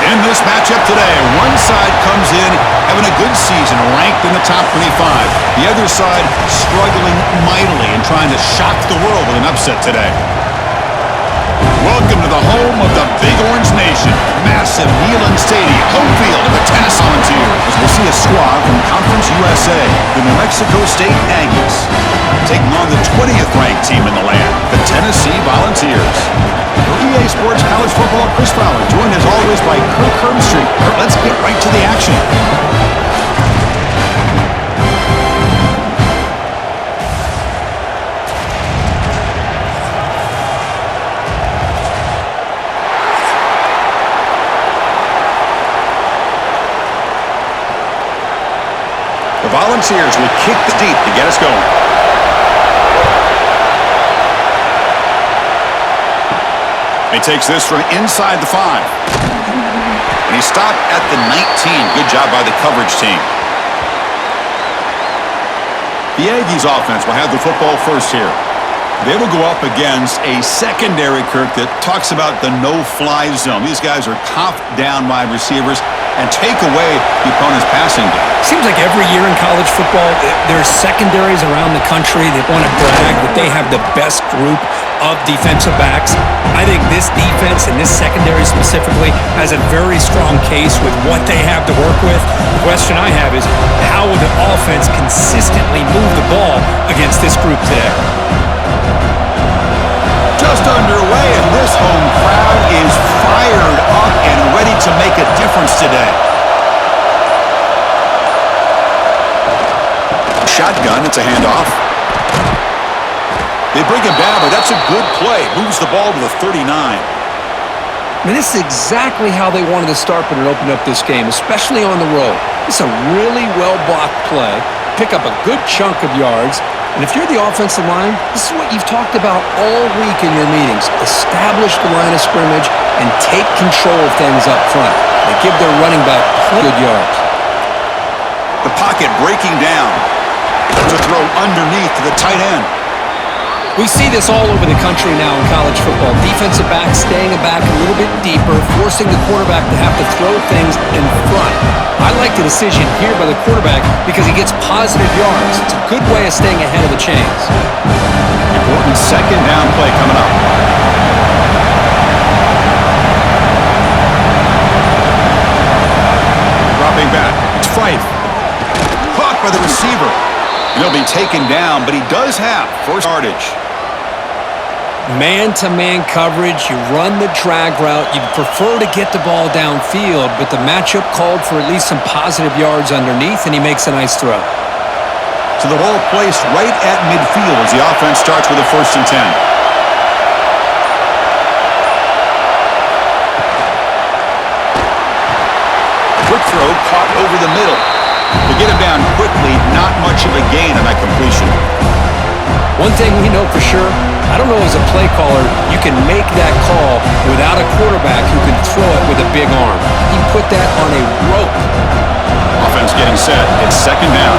In this matchup today, one side comes in having a good season, ranked in the top 25. The other side struggling mightily and trying to shock the world with an upset today. Welcome to the home of the Big Orange Nation. Massive Neyland Stadium, home field of the Tennessee Volunteers. As we'll see a squad from Conference USA, the New Mexico State Aggies, taking on the 20th ranked team in the land, the Tennessee Volunteers. For EA Sports College Football, Chris Fowler, joined as always by Kirk Herbstreit. Let's get right to the action. The Volunteers will kick the deep to get us going. He takes this from inside the 5. And he stopped at the 19. Good job by the coverage team. The Aggies offense will have the football first here. They will go up against a secondary, Kirk, that talks about the no-fly zone. These guys are coughed down wide receivers and take away the opponent's passing game. Seems like every year in college football, there's secondaries around the country that want to brag that they have the best group of defensive backs. I think this defense and this secondary specifically has a very strong case with what they have to work with. The question I have is, how will the offense consistently move the ball against this group today? Just underway, and this home crowd is fired up and ready to make a difference today. Shotgun, it's a handoff. They bring him down, but that's a good play. Moves the ball to the 39. I mean, this is exactly how they wanted to start when it opened up this game, especially on the road. It's a really well-blocked play. Pick up a good chunk of yards. And if you're the offensive line, this is what you've talked about all week in your meetings. Establish the line of scrimmage and take control of things up front. They give their running back good yards. The pocket breaking down to throw underneath to the tight end. We see this all over the country now in college football. Defensive backs staying back a little bit deeper, forcing the quarterback to have to throw things in front. I like the decision here by the quarterback because he gets positive yards. It's a good way of staying ahead of the chains. Important second down play coming up. Dropping back. It's Fife. Caught by the receiver. He'll be taken down, but he does have first yardage. Man-to-man coverage, you run the drag route. You'd prefer to get the ball downfield, but the matchup called for at least some positive yards underneath, and he makes a nice throw. So the ball placed right at midfield as the offense starts with a 1st and 10. Quick throw caught over the middle. To get him down quickly, not much of a gain on that completion. One thing we know for sure, I don't know as a play caller, you can make that call without a quarterback who can throw it with a big arm. He put that on a rope. Offense getting set. It's second down.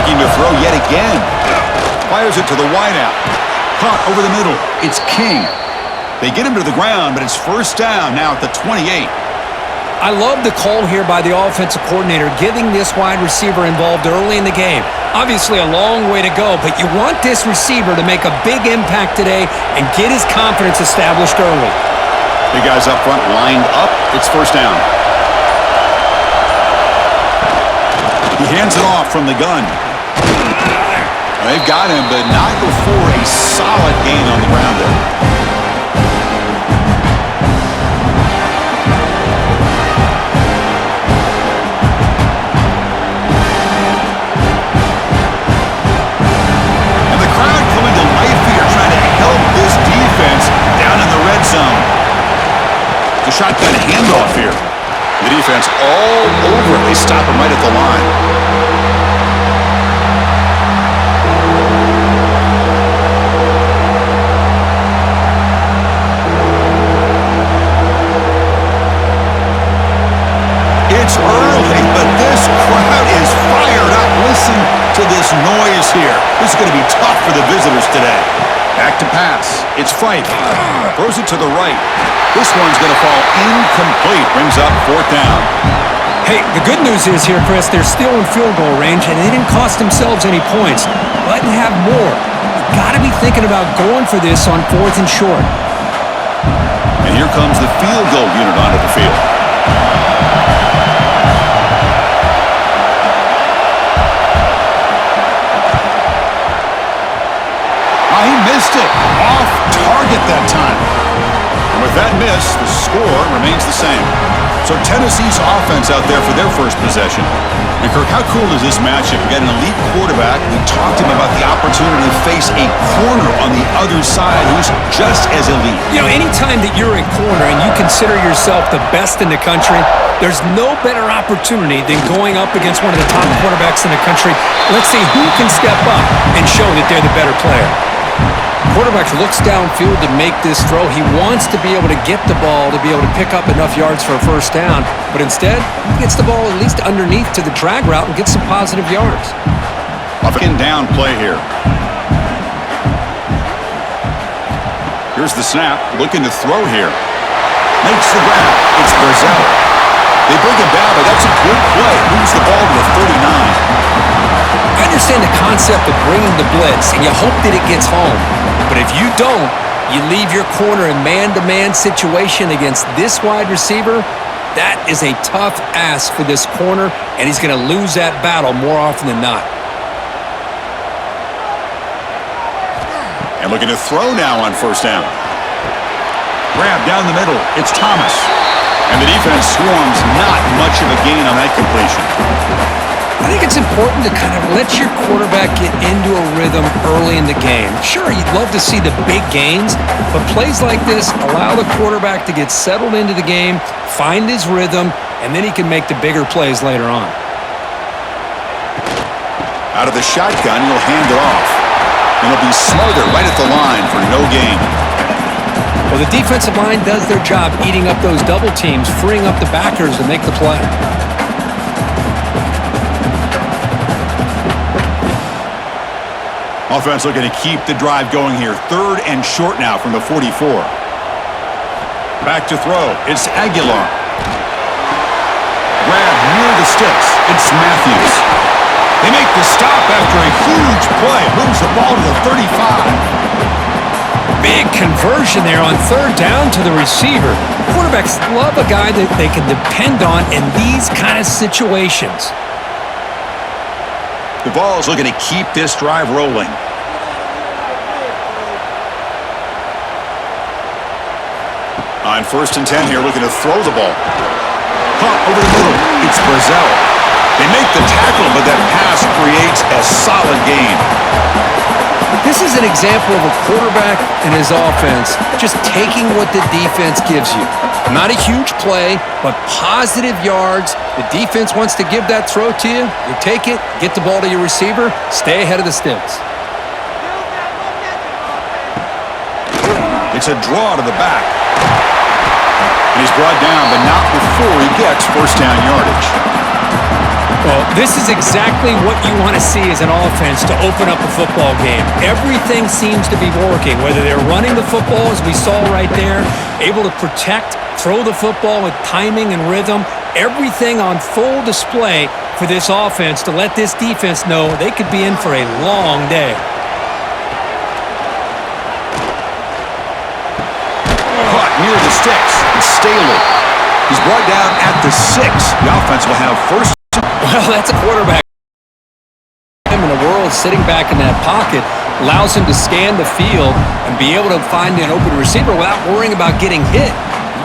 Looking to throw yet again. Fires it to the wideout. Caught over the middle. It's King. They get him to the ground, but it's first down now at the 28. I love the call here by the offensive coordinator, getting this wide receiver involved early in the game. Obviously a long way to go, but you want this receiver to make a big impact today and get his confidence established early. Big guys up front lined up. It's first down. He hands it off from the gun. They've got him, but not before a solid gain on the ground there. Shotgun handoff here. The defense all over it. They stop him right at the line. It's early, but this crowd is fired up. Listen to this noise here. This is going to be tough for the visitors today. Back to pass. It's Fife. Throws it to the right. This one's going to fall incomplete. Brings up 4th down. Hey, the good news is here, Chris, they're still in field goal range, and they didn't cost themselves any points, but have more. You've got to be thinking about going for this on 4th and short. And here comes the field goal unit onto the field. He missed it. Off target that time. And with that miss, the score remains the same. So Tennessee's offense out there for their first possession. And Kirk, how cool is this matchup? You got an elite quarterback. We talked to him about the opportunity to face a corner on the other side who's just as elite. You know, anytime that you're a corner and you consider yourself the best in the country, there's no better opportunity than going up against one of the top quarterbacks in the country. Let's see who can step up and show that they're the better player. Quarterback looks downfield to make this throw. He wants to be able to get the ball to be able to pick up enough yards for a first down, but instead, he gets the ball at least underneath to the drag route and gets some positive yards. Up and down play here. Here's the snap, looking to throw here. Makes the grab. It's Brazil. They bring him down, but that's a good play. Moves the ball to the 39. I understand the concept of bringing the blitz, and you hope that it gets home. But if you don't, you leave your corner in man-to-man situation against this wide receiver. That is a tough ask for this corner, and he's going to lose that battle more often than not. And looking to throw now on 1st down. Grab down the middle. It's Thomas. And the defense swarms. Not much of a gain on that completion. I think it's important to kind of let your quarterback get into a rhythm early in the game. Sure, you'd love to see the big gains, but plays like this allow the quarterback to get settled into the game, find his rhythm, and then he can make the bigger plays later on. Out of the shotgun, he'll hand it off. And he'll be smothered right at the line for no gain. Well, the defensive line does their job eating up those double teams, freeing up the backers to make the play. Offense looking to keep the drive going here. 3rd and short now from the 44. Back to throw. It's Aguilar. Grab near the sticks. It's Matthews. They make the stop after a huge play. Moves the ball to the 35. Big conversion there on 3rd down to the receiver. Quarterbacks love a guy that they can depend on in these kind of situations. The ball is looking to keep this drive rolling. On 1st and 10 here, looking to throw the ball. Pump over the middle. It's Brazil. They make the tackle, but that pass creates a solid gain. This is an example of a quarterback and his offense just taking what the defense gives you. Not a huge play, but positive yards. The defense wants to give that throw to you. You take it, get the ball to your receiver, stay ahead of the sticks. It's a draw to the back. And he's brought down, but not before he gets 1st down yardage. Well, this is exactly what you want to see as an offense to open up a football game. Everything seems to be working, whether they're running the football, as we saw right there, able to protect, throw the football with timing and rhythm, everything on full display for this offense to let this defense know they could be in for a long day. Caught near the sticks. Staley. He's brought down at the 6. The offense will have 1st. Well, that's a quarterback in the world sitting back in that pocket, allows him to scan the field and be able to find an open receiver without worrying about getting hit.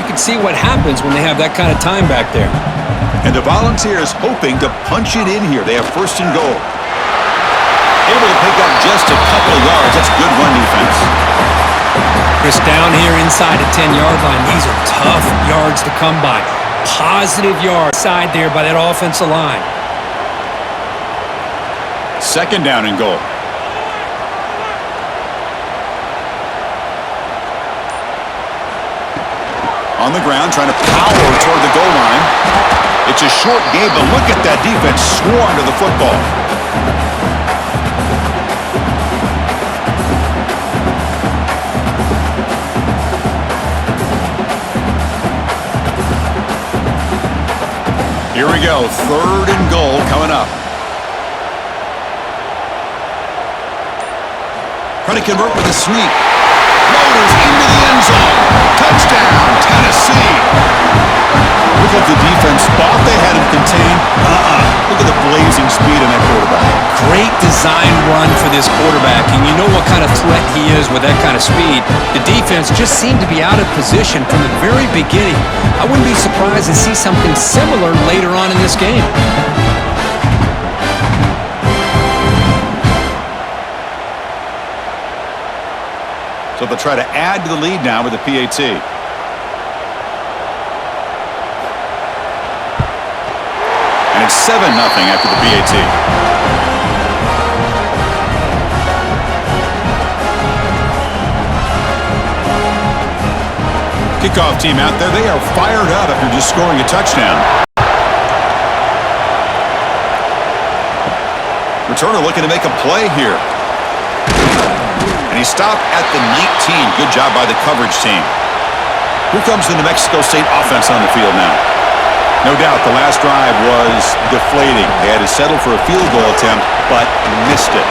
You can see what happens when they have that kind of time back there. And the Volunteers hoping to punch it in here. They have 1st and goal. Able to pick up just a couple of yards. That's good run defense. Chris, down here inside the 10-yard line, these are tough yards to come by. Positive yards side there by that offensive line. 2nd down and goal. On the ground, trying to power toward the goal line. It's a short game, but look at that defense swarm to the football. Here we go, 3rd and goal coming up. Trying to convert with a sneak. Loaders into the end zone. Touchdown, Tennessee. Look at the defense thought they had him contained. Look at the blazing speed in that quarterback. Great design run for this quarterback, and you know what kind of threat he is with that kind of speed. The defense just seemed to be out of position from the very beginning. I wouldn't be surprised to see something similar later on in this game. So they'll try to add to the lead now with the PAT. And it's 7-0 after the PAT. Kickoff team out there. They are fired up after just scoring a touchdown. Returner looking to make a play here. And he stopped at the 19. Good job by the coverage team. Here comes the New Mexico State offense on the field now. No doubt the last drive was deflating. They had to settle for a field goal attempt, but missed it.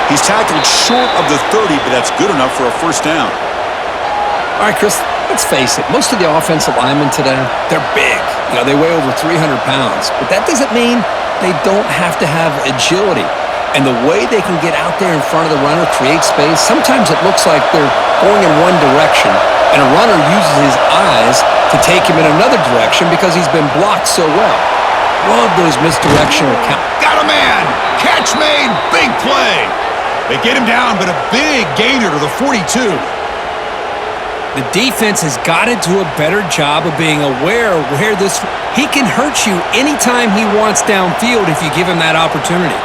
He's tackled short of the 30, but that's good enough for a first down. All right, Chris, let's face it. Most of the offensive linemen today, they're big. You know, they weigh over 300 pounds. But that doesn't mean they don't have to have agility. And the way they can get out there in front of the runner, create space, sometimes it looks like they're going in one direction, and a runner uses his eyes to take him in another direction because he's been blocked so well. Love those misdirection accounts. Got a man! Catch made! Big play! They get him down, but a big gainer to the 42. The defense has got to do a better job of being aware of where he can hurt you anytime he wants downfield if you give him that opportunity.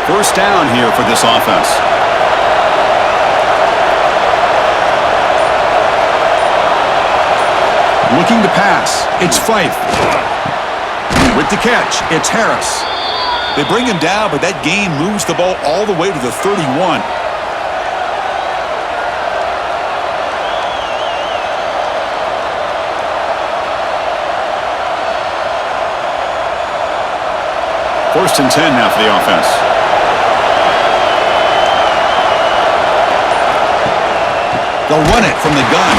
First down here for this offense. Looking to pass. It's Fife. With the catch, it's Harris. They bring him down, but that gain moves the ball all the way to the 31. First and 10 now for the offense. They'll run it from the gun.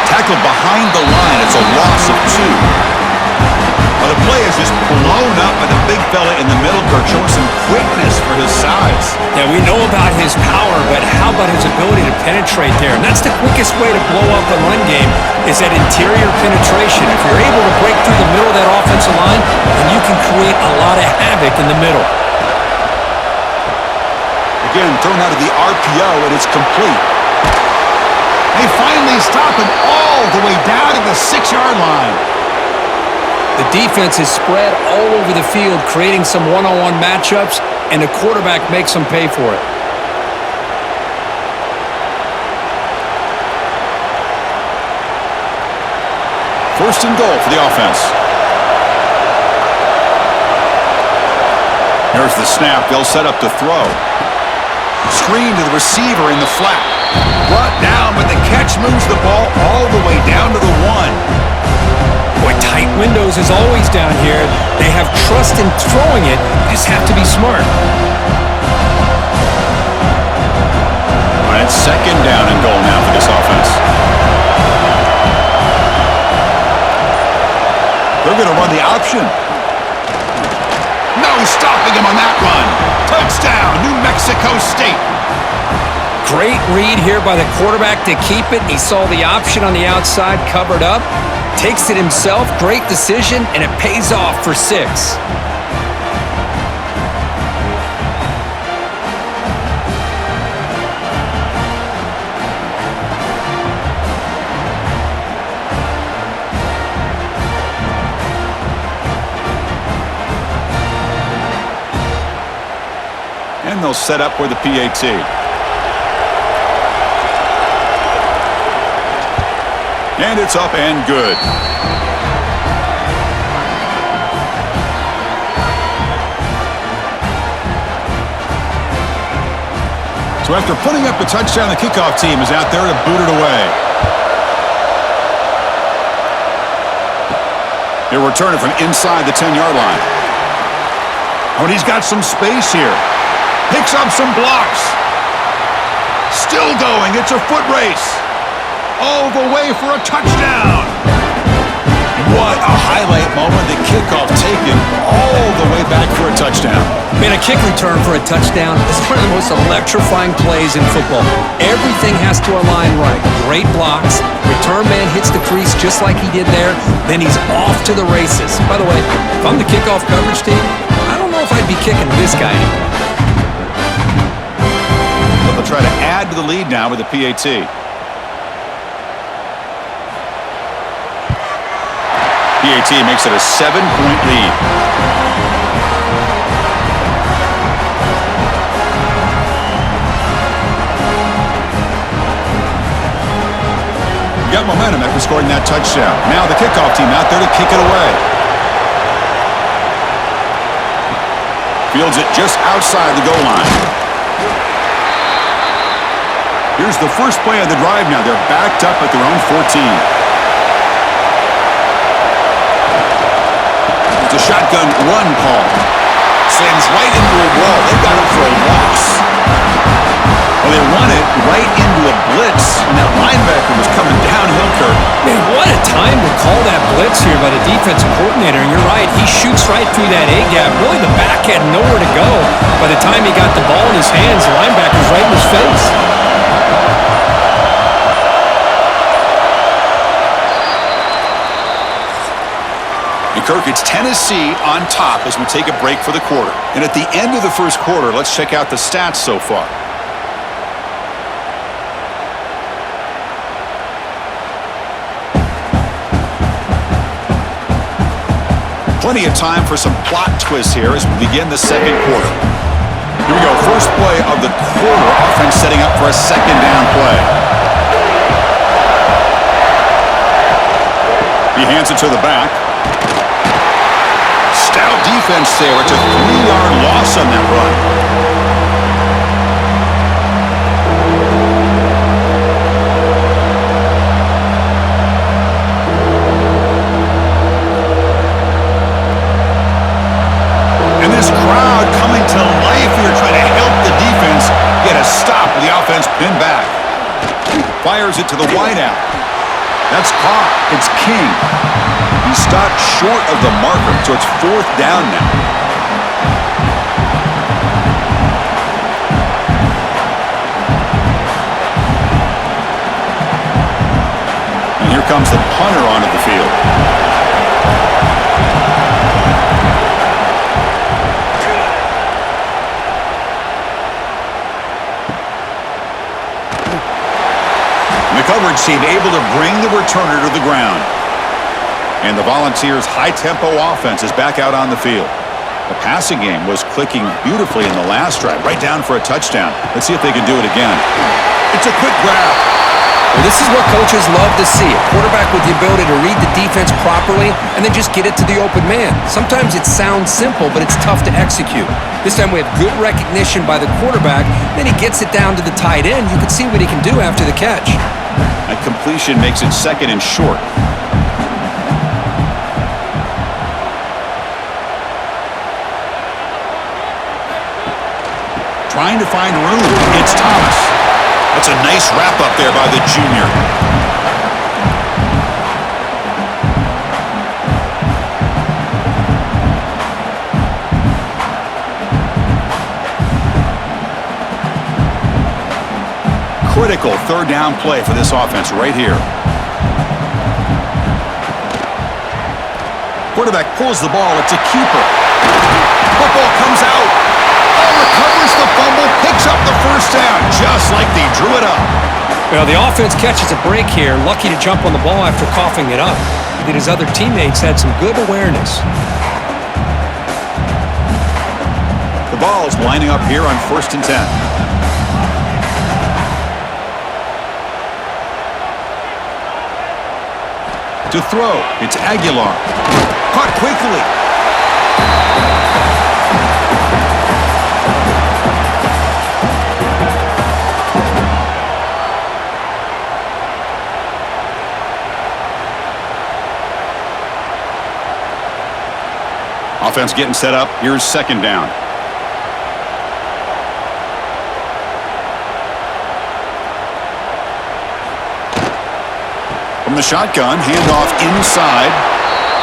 Tackled behind the line. It's a loss of 2. Well, the play is just blown up by the big fella in the middle. Kirk showing some quickness for his size. Yeah, we know about his power, but how about his ability to penetrate there? And that's the quickest way to blow up the run game is that interior penetration. If you're able to break through the middle of that offensive line, then you can create a lot of havoc in the middle. Again, thrown out of the RPO, and it's complete. They finally stop him all the way down to the 6-yard line. The defense is spread all over the field, creating some one-on-one matchups, and the quarterback makes them pay for it. First and goal for the offense. Here's the snap. They'll set up to throw. Screen to the receiver in the flat. Brought down, but the catch moves the ball all the way down to the 1. Boy, tight windows is always down here. They have trust in throwing it. You just have to be smart. All right, second down and goal now for this offense. They're going to run the option. No stopping him on that run. Touchdown, New Mexico State. Great read here by the quarterback to keep it. He saw the option on the outside covered up. Takes it himself. Great decision, and it pays off for 6. And they'll set up for the PAT. And it's up and good. So after putting up the touchdown, the kickoff team is out there to boot it away. He'll return it from inside the 10-yard line. Oh, and he's got some space here. Picks up some blocks. Still going. It's a foot race. All the way for a touchdown. What a highlight moment. The kickoff taken all the way back for a touchdown. Man, a kick return for a touchdown is one of the most electrifying plays in football. Everything has to align right. Great blocks. Return man hits the crease just like he did there. Then he's off to the races. By the way, if I'm the kickoff coverage team, I don't know if I'd be kicking this guy anymore. But they'll try to add to the lead now with the PAT. PAT makes it a 7-point lead. Got momentum after scoring that touchdown. Now the kickoff team out there to kick it away. Fields it just outside the goal line. Here's the first play of the drive now. They're backed up at their own 14. It's a shotgun run call. Slams right into a wall. They got him for a loss. Well, they run it right into a blitz, and that linebacker was coming downhill, Kirk. Man, what a time to call that blitz here by the defensive coordinator. And you're right, he shoots right through that A-gap. Really, the back had nowhere to go. By the time he got the ball in his hands, the linebacker's right in his face. Kirk, it's Tennessee on top as we take a break for the quarter. And at the end of the first quarter, let's check out the stats so far. Plenty of time for some plot twists here as we begin the second quarter. Here we go, first play of the quarter. Offense setting up for a second down play. He hands it to the back. Stout defense there. It's a 3-yard loss on that run. And this crowd coming to life here trying to help the defense get a stop with the offense pinned back. Fires it to the wideout. That's caught. It's King. He stopped short of the marker, so it's fourth down now. And here comes the punter onto the field. The coverage team able to bring the returner to the ground. And the Volunteers' high-tempo offense is back out on the field. The passing game was clicking beautifully in the last drive, right down for a touchdown. Let's see if they can do it again. It's a quick grab. Well, this is what coaches love to see. A quarterback with the ability to read the defense properly and then just get it to the open man. Sometimes it sounds simple, but it's tough to execute. This time we have good recognition by the quarterback. Then he gets it down to the tight end. You can see what he can do after the catch. That completion makes it second and short. Trying to find room. It's Thomas. That's a nice wrap-up there by the junior. Critical third down play for this offense right here. Quarterback pulls the ball. It's a keeper. Football comes out. Recovers the fumble, picks up the first down, just like they drew it up. Well, the offense catches a break here, lucky to jump on the ball after coughing it up. That his other teammates had some good awareness. The ball's lining up here on 1st and 10. To throw, it's Aguilar. Caught quickly. Offense getting set up. Here's second down. From the shotgun, handoff inside.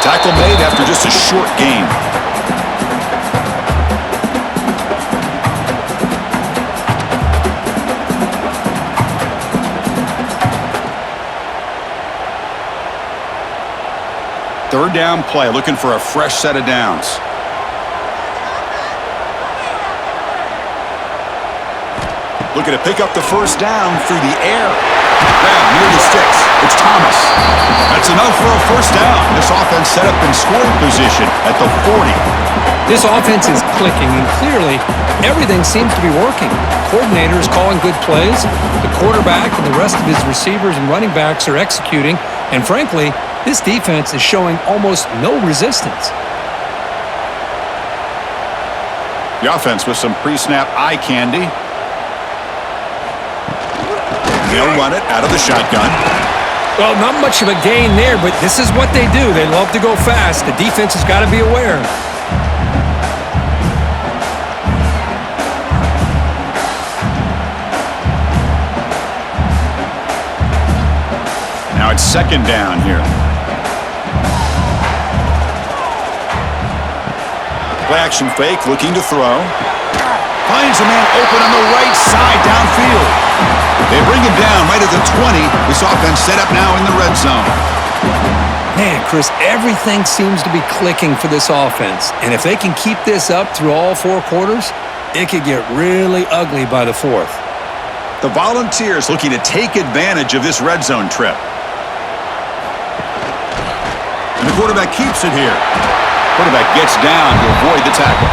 Tackle made after just a short gain. Third down play, looking for a fresh set of downs. Looking to pick up the first down through the air. Grab near the sticks. It's Thomas. That's enough for a first down. This offense set up in scoring position at the 40. This offense is clicking, and clearly everything seems to be working. The coordinator is calling good plays. The quarterback and the rest of his receivers and running backs are executing. And frankly, this defense is showing almost no resistance. The offense with some pre-snap eye candy. They'll run it out of the shotgun. Well, not much of a gain there, but this is what they do. They love to go fast. The defense has got to be aware. Now it's second down here. Play action fake, looking to throw. Finds a man open on the right side downfield. They bring him down right at the 20. This offense set up now in the red zone. Man, Chris, everything seems to be clicking for this offense. And if they can keep this up through all four quarters, it could get really ugly by the fourth. The Volunteers looking to take advantage of this red zone trip. And the quarterback keeps it here. Quarterback gets down to avoid the tackle.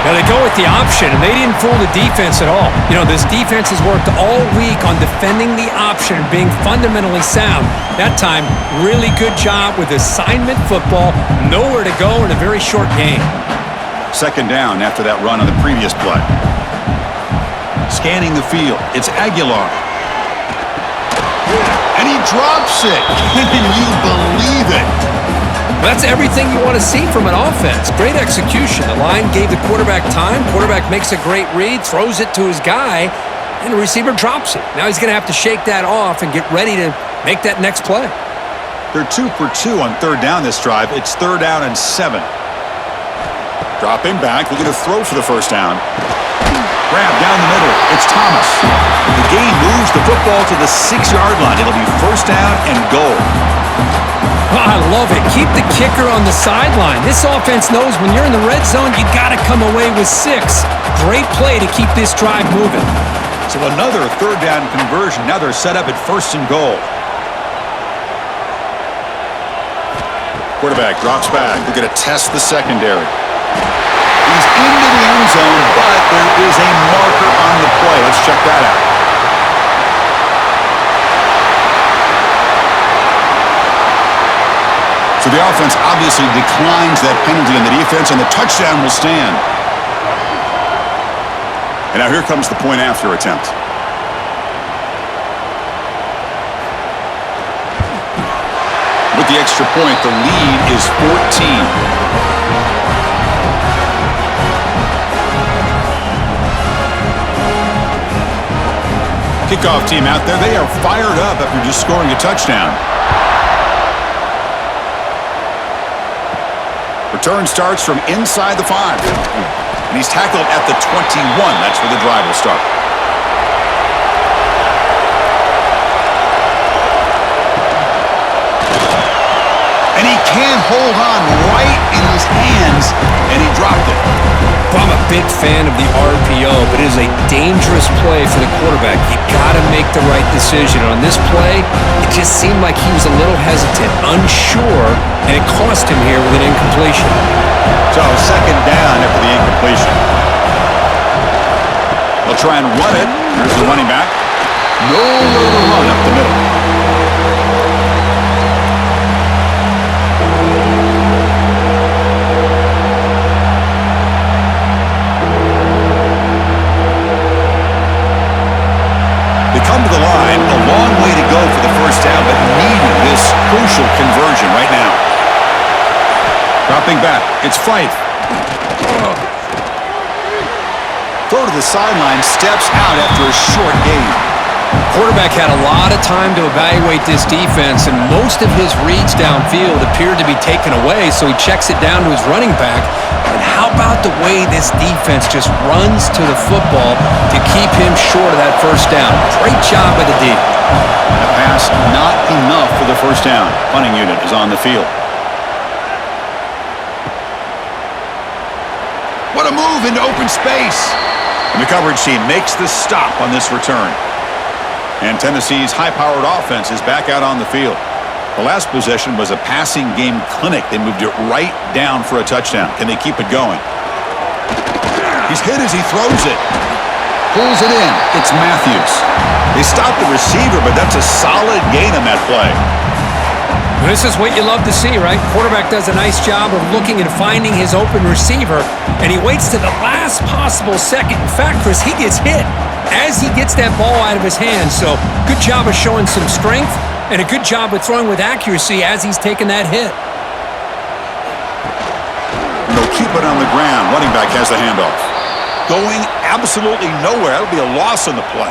Now they go with the option, and they didn't fool the defense at all. You know, this defense has worked all week on defending the option and being fundamentally sound. That time, really good job with assignment football. Nowhere to go in a very short game. Second down after that run on the previous play. Scanning the field, it's Aguilar. And he drops it. Can you believe it? Well, that's everything you want to see from an offense. Great execution. The line gave the quarterback time. Quarterback makes a great read, throws it to his guy, and the receiver drops it. Now he's going to have to shake that off and get ready to make that next play. They're 2 for 2 on third down this drive. It's third down and 7. Dropping back, looking to throw for the first down. Grab down the middle. It's Thomas. The gain moves the football to the 6-yard line. It'll be first down and goal. Oh, I love it. Keep the kicker on the sideline. This offense knows when you're in the red zone, you got to come away with 6. Great play to keep this drive moving. So another third down conversion. Now they're set up at first and goal. Quarterback drops back. They're going to test the secondary. He's into the end zone, but there is a marker on the play. Let's check that out. So the offense obviously declines that penalty on the defense, and the touchdown will stand. And now here comes the point after attempt. With the extra point, the lead is 14. Kickoff team out there, they are fired up after just scoring a touchdown. Return starts from inside the 5. And he's tackled at the 21. That's where the drive will start. And he can't hold on right in his hands, and he dropped it. Well, I'm a big fan of the RPO, but it is a dangerous play for the quarterback. You got to make the right decision. On this play, it just seemed like he was a little hesitant, unsure, and it cost him here with an incompletion. So second down after the incompletion. They'll try and run it. Here's the running back. Nowhere to run up the middle. They come to the line, a long way to go for the first down, but needing this crucial conversion right now. Dropping back, it's Fife. Throw to the sideline, steps out after a short gain. Quarterback had a lot of time to evaluate this defense, and most of his reads downfield appeared to be taken away, so he checks it down to his running back. And how about the way this defense just runs to the football to keep him short of that first down? Great job by the D. A pass not enough for the first down. Punting unit is on the field. What a move into open space. And the coverage team makes the stop on this return. And Tennessee's high-powered offense is back out on the field. The last possession was a passing game clinic. They moved it right down for a touchdown. Can they keep it going? He's hit as he throws it. Pulls it in. It's Matthews. They stopped the receiver, but that's a solid gain on that play. This is what you love to see, right? Quarterback does a nice job of looking and finding his open receiver, and he waits to the last possible second. In fact, Chris, he gets hit as he gets that ball out of his hands. So good job of showing some strength and a good job of throwing with accuracy as he's taking that hit. They'll keep it on the ground. Running back has the handoff. Going absolutely nowhere. That'll be a loss on the play.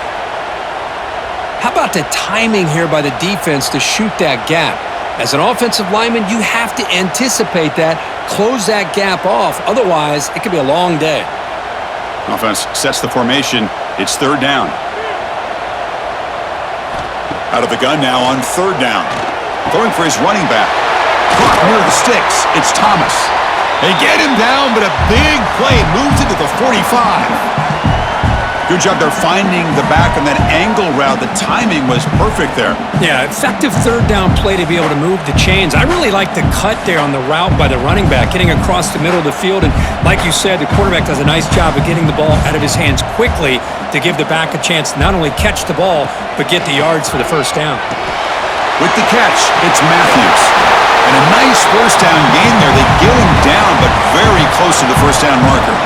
How about the timing here by the defense to shoot that gap? As an offensive lineman, you have to anticipate that, close that gap off. Otherwise, it could be a long day. Offense sets the formation. It's third down. Out of the gun now on third down. Throwing for his running back. Caught near the sticks. It's Thomas. They get him down, but a big play moves into the 45. Good job there finding the back on that angle route. The timing was perfect there. Yeah, effective third down play to be able to move the chains. I really like the cut there on the route by the running back, getting across the middle of the field. And like you said, the quarterback does a nice job of getting the ball out of his hands quickly to give the back a chance to not only catch the ball, but get the yards for the first down. With the catch, it's Matthews. And a nice first down gain there. They get him down, but very close to the first down marker.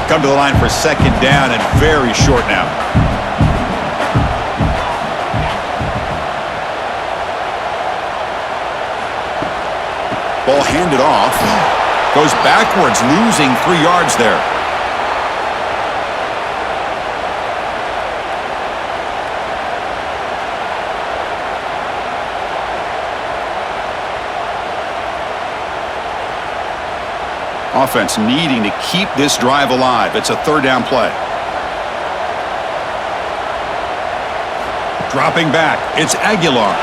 Come to the line for second down and very short now. Ball handed off. Goes backwards, losing 3 yards there. Offense needing to keep this drive alive. It's a third down play. Dropping back. It's Aguilar.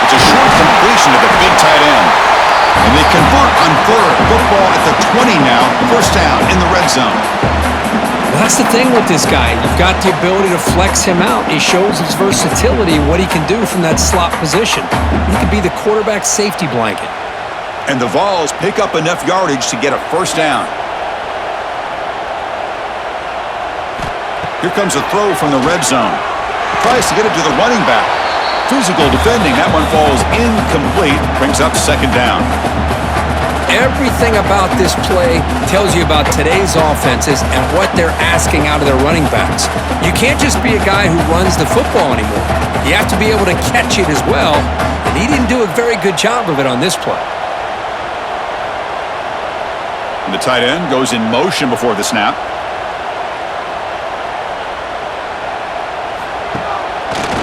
It's a short completion to the big tight end. And they convert on third. Football at the 20 now. First down in the red zone. Well, that's the thing with this guy. You've got the ability to flex him out. He shows his versatility, what he can do from that slot position. He could be the quarterback safety blanket. And the Vols pick up enough yardage to get a first down. Here comes a throw from the red zone. Tries to get it to the running back. Physical defending. That one falls incomplete. Brings up second down. Everything about this play tells you about today's offenses and what they're asking out of their running backs. You can't just be a guy who runs the football anymore. You have to be able to catch it as well. And he didn't do a very good job of it on this play. And the tight end goes in motion before the snap.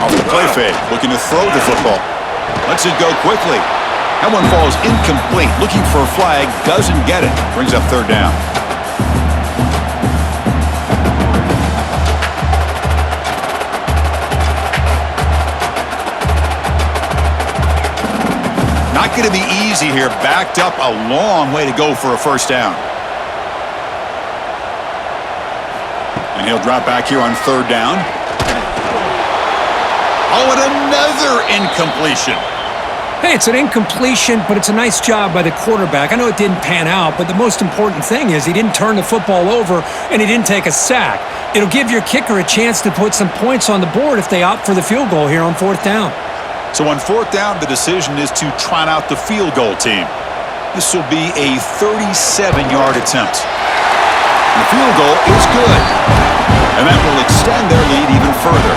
Off the play fake, looking to throw the football. Lets it go quickly. That one falls incomplete. Looking for a flag, doesn't get it. Brings up third down. Not going to be easy here. Backed up a long way to go for a first down. And he'll drop back here on third down. Oh, and another incompletion. Hey, it's an incompletion, but it's a nice job by the quarterback. I know it didn't pan out, but the most important thing is he didn't turn the football over and he didn't take a sack. It'll give your kicker a chance to put some points on the board if they opt for the field goal here on fourth down. So on fourth down, the decision is to trot out the field goal team. This will be a 37-yard attempt. And the field goal is good. And that will extend their lead even further.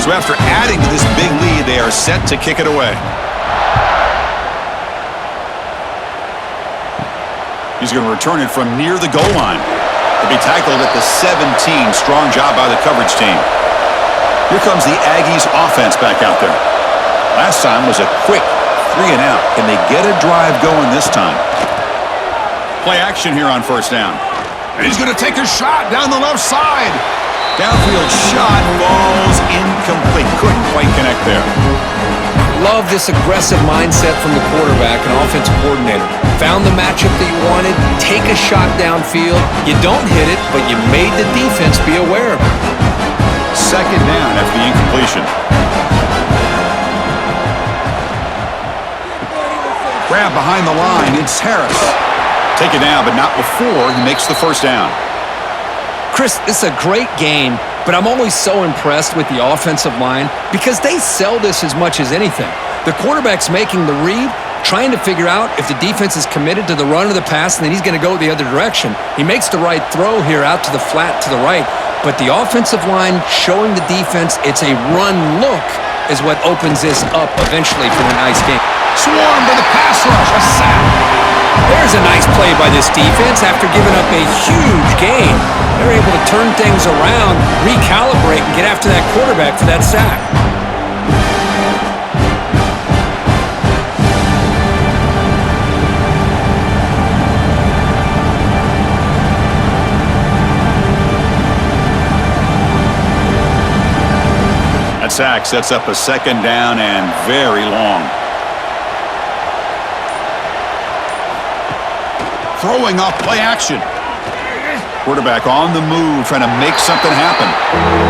So after adding to this big lead, they are set to kick it away. He's going to return it from near the goal line. To be tackled at the 17. Strong job by the coverage team. Here comes the Aggies offense back out there. Last time was a quick 3 and out. Can they get a drive going this time? Play action here on first down. And he's going to take a shot down the left side. Downfield shot falls incomplete. Couldn't quite connect there. Love this aggressive mindset from the quarterback and offensive coordinator. Found the matchup that you wanted, take a shot downfield. You don't hit it, but you made the defense be aware of it. Second down after the incompletion. Grab behind the line, it's Harris. Take it down, but not before he makes the first down. Chris, this is a great game, but I'm always so impressed with the offensive line because they sell this as much as anything. The quarterback's making the read, trying to figure out if the defense is committed to the run or the pass, and then he's going to go the other direction. He makes the right throw here out to the flat to the right, but the offensive line showing the defense it's a run look is what opens this up eventually for a nice game. Swarm to the pass rush, a sack. There's a nice play by this defense after giving up a huge gain. They're able to turn things around, recalibrate, and get after that quarterback for that sack. That sack sets up a second down and very long. Throwing off play action. Quarterback on the move, trying to make something happen.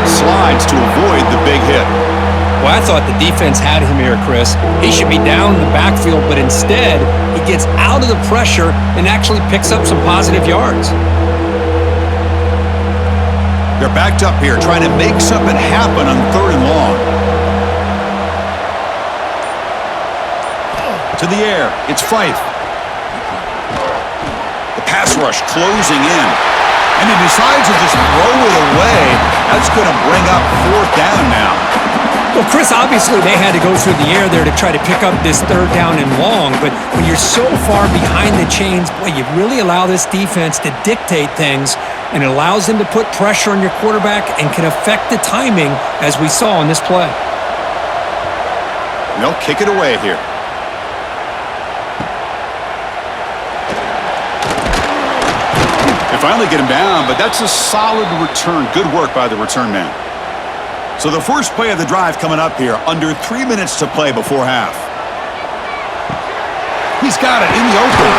Slides to avoid the big hit. Well, I thought the defense had him here, Chris. He should be down in the backfield, but instead, he gets out of the pressure and actually picks up some positive yards. They're backed up here, trying to make something happen on 3rd and long. To the air, it's Fife. Pass rush closing in, and he decides to just throw it away. That's going to bring up 4th down now. Well, Chris, obviously they had to go through the air there to try to pick up this 3rd down and long, but when you're so far behind the chains, boy, you really allow this defense to dictate things, and it allows them to put pressure on your quarterback and can affect the timing, as we saw in this play. And they'll kick it away here. They finally get him down, but that's a solid return. Good work by the return man. So the first play of the drive coming up here, under 3 minutes to play before half. He's got it in the open.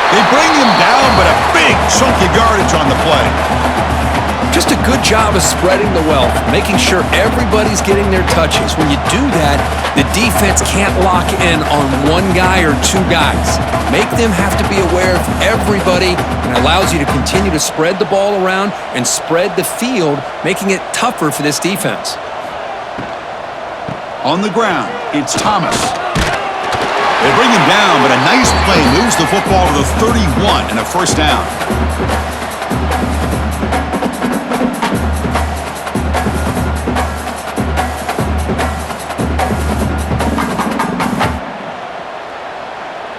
They bring him down, but a big chunk of yardage on the play. Just a good job of spreading the wealth, making sure everybody's getting their touches. When you do that, the defense can't lock in on one guy or 2 guys. Make them have to be aware of everybody, and allows you to continue to spread the ball around and spread the field, making it tougher for this defense. On the ground, it's Thomas. They bring him down, but a nice play moves the football to the 31 and a first down.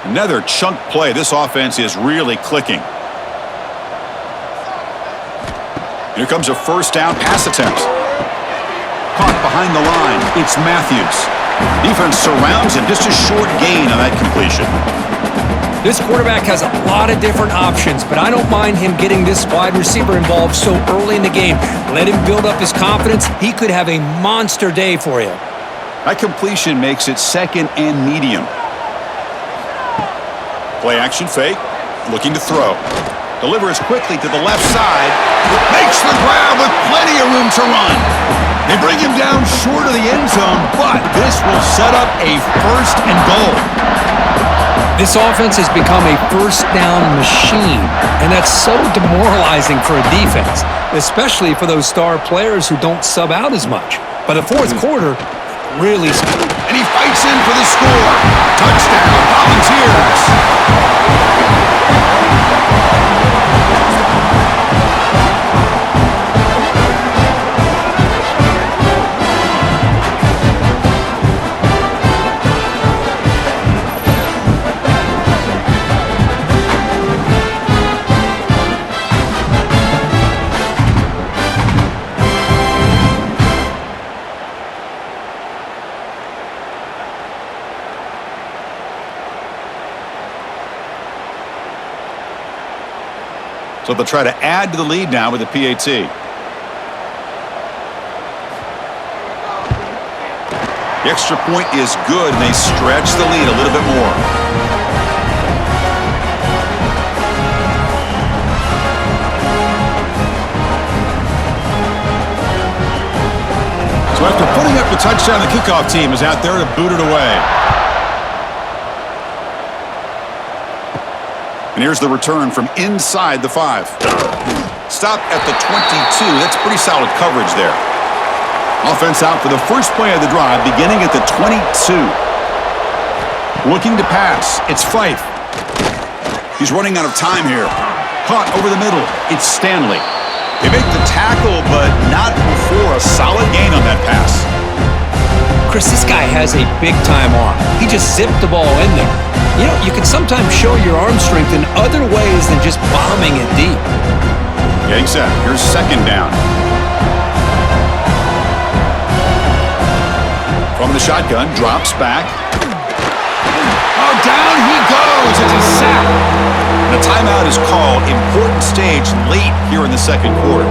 Another chunk play. This offense is really clicking. Here comes a first down pass attempt. Caught behind the line. It's Matthews. Defense surrounds him. Just a short gain on that completion. This quarterback has a lot of different options, but I don't mind him getting this wide receiver involved so early in the game. Let him build up his confidence. He could have a monster day for you. That completion makes it 2nd and medium. Play action fake, looking to throw. Delivers quickly to the left side. Makes the grab with plenty of room to run. They bring him down short of the end zone, but this will set up a 1st and goal. This offense has become a first down machine, and that's so demoralizing for a defense, especially for those star players who don't sub out as much. By the fourth quarter, really... And he fights in for the score. Touchdown, Volunteers. So they'll try to add to the lead now with the PAT. The extra point is good, and they stretch the lead a little bit more. So after putting up the touchdown, the kickoff team is out there to boot it away. And here's the return from inside the 5. Stop at the 22. That's pretty solid coverage there. Offense out for the first play of the drive, beginning at the 22. Looking to pass. It's Fife. He's running out of time here. Caught over the middle. It's Stanley. They make the tackle, but not before a solid gain on that pass. Chris, this guy has a big-time arm. He just zipped the ball in there. You know, you can sometimes show your arm strength in other ways than just bombing it deep. Getting set. Here's second down. From the shotgun, drops back. Oh, down he goes. It's a sack. And a timeout is called. Important stage late here in the second quarter.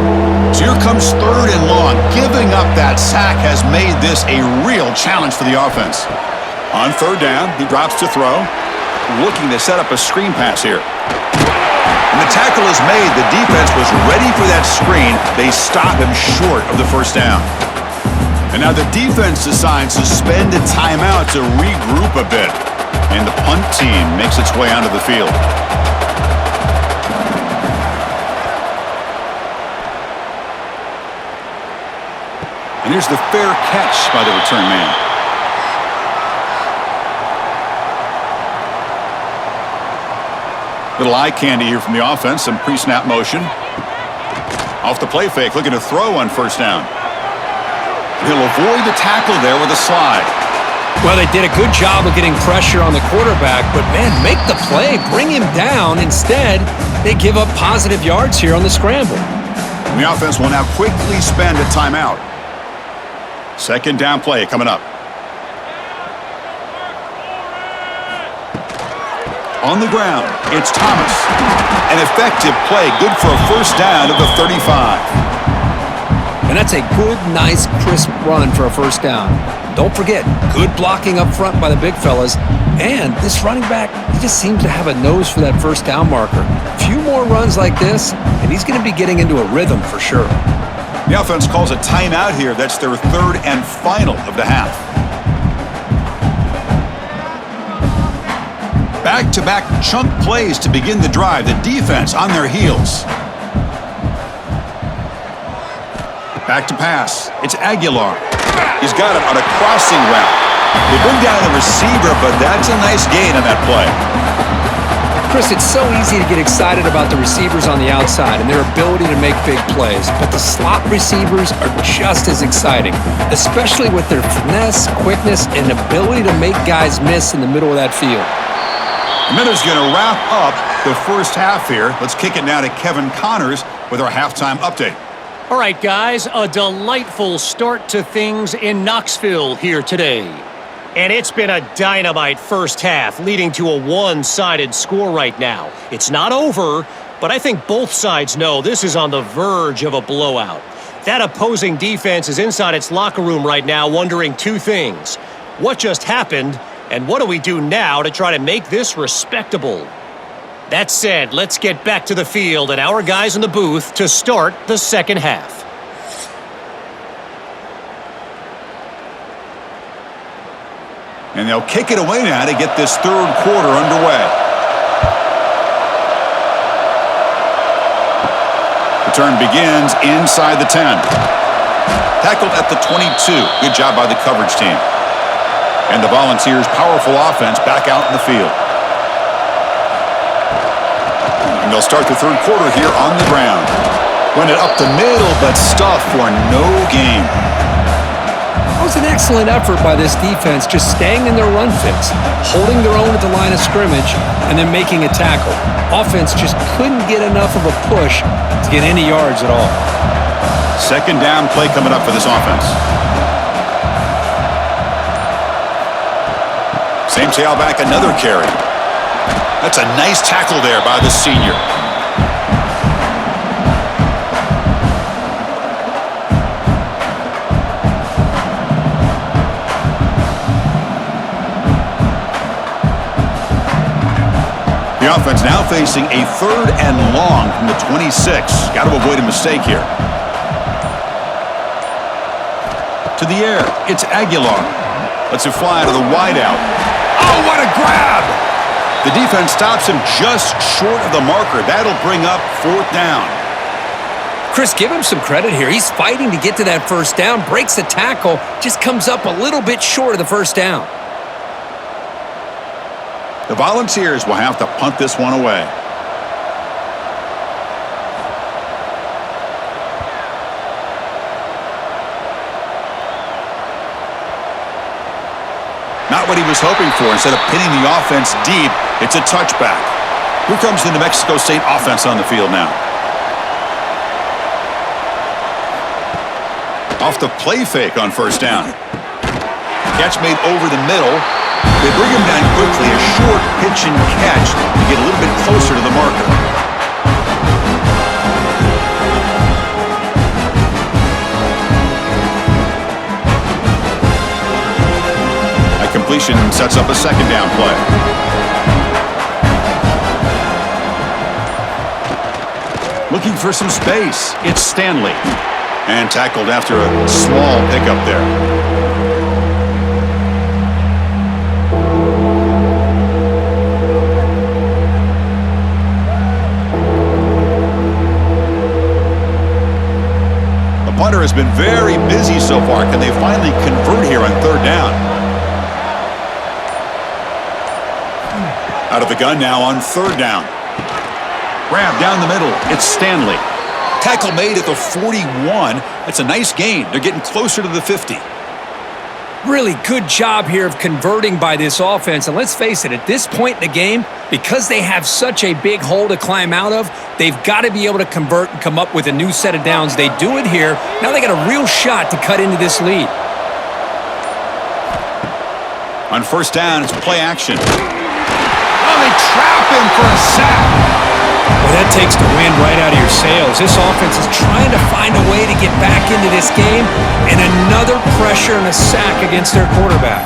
So here comes third and long. Giving up that sack has made this a real challenge for the offense. On third down, he drops to throw. Looking to set up a screen pass here. And the tackle is made. The defense was ready for that screen. They stop him short of the first down. And now the defense decides to spend a timeout to regroup a bit. And the punt team makes its way onto the field. And here's the fair catch by the return man. Little eye candy here from the offense. Some pre-snap motion. Off the play fake, looking to throw on first down. He'll avoid the tackle there with a slide. Well, they did a good job of getting pressure on the quarterback, but, man, make the play. Bring him down. Instead, they give up positive yards here on the scramble. And the offense will now quickly spend a timeout. Second down play coming up. On the ground, it's Thomas. An effective play, good for a first down of the 35. And that's a good, nice, crisp run for a first down. Don't forget, good blocking up front by the big fellas. And this running back, he just seems to have a nose for that first down marker. A few more runs like this, and he's going to be getting into a rhythm for sure. The offense calls a timeout here. That's their third and final of the half. Back-to-back chunk plays to begin the drive. The defense on their heels. Back to pass. It's Aguilar. He's got him on a crossing route. They bring down the receiver, but that's a nice gain on that play. Chris, it's so easy to get excited about the receivers on the outside and their ability to make big plays, but the slot receivers are just as exciting, especially with their finesse, quickness, and ability to make guys miss in the middle of that field. The Miners going to wrap up the first half here. Let's kick it now to Kevin Connors with our halftime update. All right, guys, a delightful start to things in Knoxville here today. And it's been a dynamite first half, leading to a one-sided score right now. It's not over, but I think both sides know this is on the verge of a blowout. That opposing defense is inside its locker room right now wondering two things. What just happened, and what do we do now to try to make this respectable? That said, let's get back to the field and our guys in the booth to start the second half. And they'll kick it away now to get this third quarter underway. The turn begins inside the 10. Tackled at the 22. Good job by the coverage team. And the Volunteers' powerful offense back out in the field. And they'll start the third quarter here on the ground. Run it up the middle, but stuffed for no gain. That was an excellent effort by this defense, just staying in their run fix, holding their own at the line of scrimmage, and then making a tackle. Offense just couldn't get enough of a push to get any yards at all. Second down play coming up for this offense. Same tailback, another carry. That's a nice tackle there by the senior. The offense now facing a 3rd and long from the 26. Got to avoid a mistake here. To the air, it's Aguilar. Lets it fly to the wideout. Oh, what a grab! The defense stops him just short of the marker. That'll bring up 4th down. Chris, give him some credit here. He's fighting to get to that first down, breaks the tackle, just comes up a little bit short of the first down. The Volunteers will have to punt this one away. Not what he was hoping for. Instead of pinning the offense deep, it's a touchback. Here comes the New Mexico State offense on the field now. Off the play fake on first down. Catch made over the middle. They bring him down quickly, a short pitch and catch to get a little bit closer to the marker. That completion sets up a second down play. Looking for some space, it's Stanley. And tackled after a small pickup there. Punter has been very busy so far. Can they finally convert here on 3rd down? Out of the gun now on 3rd down. Grab down the middle. It's Stanley. Tackle made at the 41. That's a nice gain. They're getting closer to the 50. Really good job here of converting by this offense. And let's face it, at this point in the game, because they have such a big hole to climb out of, they've got to be able to convert and come up with a new set of downs. They do it here. Now they got a real shot to cut into this lead. On first down, it's play action. Oh, they trap him for a sack. Well, that takes the wind right out of your sails. This offense is trying to find a way to get back into this game, and another pressure and a sack against their quarterback.